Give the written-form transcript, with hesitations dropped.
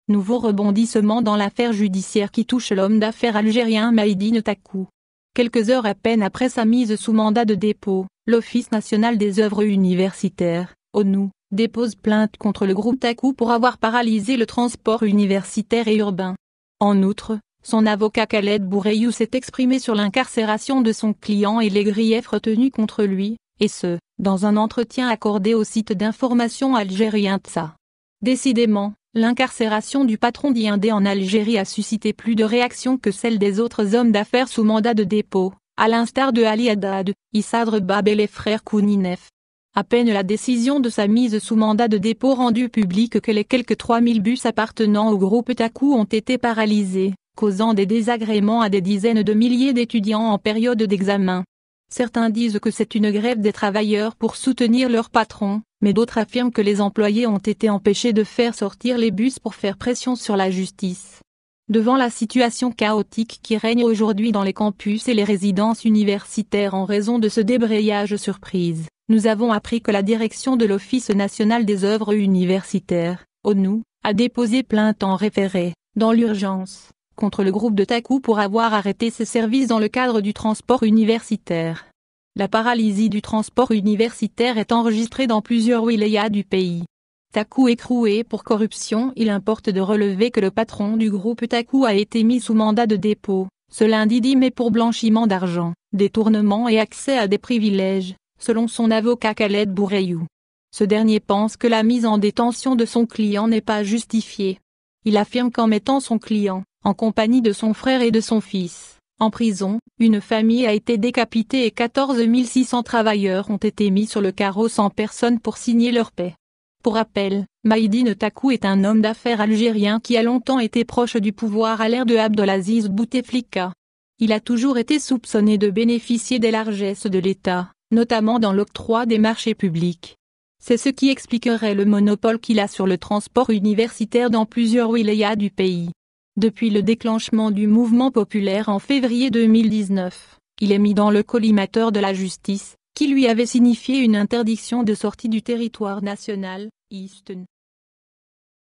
Nouveau rebondissement dans l'affaire judiciaire qui touche l'homme d'affaires algérien Maïdine Takou. Quelques heures à peine après sa mise sous mandat de dépôt, l'Office national des œuvres universitaires, ONU, dépose plainte contre le groupe Takou pour avoir paralysé le transport universitaire et urbain. En outre, son avocat Khaled Bourayou s'est exprimé sur l'incarcération de son client et les griefs retenus contre lui, et ce, dans un entretien accordé au site d'information algérien TSA. Décidément, l'incarcération du patron d'IND en Algérie a suscité plus de réactions que celle des autres hommes d'affaires sous mandat de dépôt, à l'instar de Ali Haddad, Issadre Bab et les frères Kouninef. À peine la décision de sa mise sous mandat de dépôt rendue publique que les quelques 3000 bus appartenant au groupe Takou ont été paralysés, causant des désagréments à des dizaines de milliers d'étudiants en période d'examen. Certains disent que c'est une grève des travailleurs pour soutenir leur patron, mais d'autres affirment que les employés ont été empêchés de faire sortir les bus pour faire pression sur la justice. Devant la situation chaotique qui règne aujourd'hui dans les campus et les résidences universitaires en raison de ce débrayage surprise, nous avons appris que la direction de l'Office national des œuvres universitaires, ONU, a déposé plainte en référé, dans l'urgence, contre le groupe de Takou pour avoir arrêté ses services dans le cadre du transport universitaire. La paralysie du transport universitaire est enregistrée dans plusieurs wilayas du pays. Takou écroué pour corruption. Il importe de relever que le patron du groupe Takou a été mis sous mandat de dépôt, ce lundi 10 mai pour blanchiment d'argent, détournement et accès à des privilèges, selon son avocat Khaled Bourayou. Ce dernier pense que la mise en détention de son client n'est pas justifiée. Il affirme qu'en mettant son client, en compagnie de son frère et de son fils, en prison, une famille a été décapitée et 14 600 travailleurs ont été mis sur le carreau sans personne pour signer leur paix. Pour rappel, Maïdine Takou est un homme d'affaires algérien qui a longtemps été proche du pouvoir à l'ère de Abdelaziz Bouteflika. Il a toujours été soupçonné de bénéficier des largesses de l'État, notamment dans l'octroi des marchés publics. C'est ce qui expliquerait le monopole qu'il a sur le transport universitaire dans plusieurs wilayas du pays. Depuis le déclenchement du mouvement populaire en février 2019, il est mis dans le collimateur de la justice, qui lui avait signifié une interdiction de sortie du territoire national, Easton.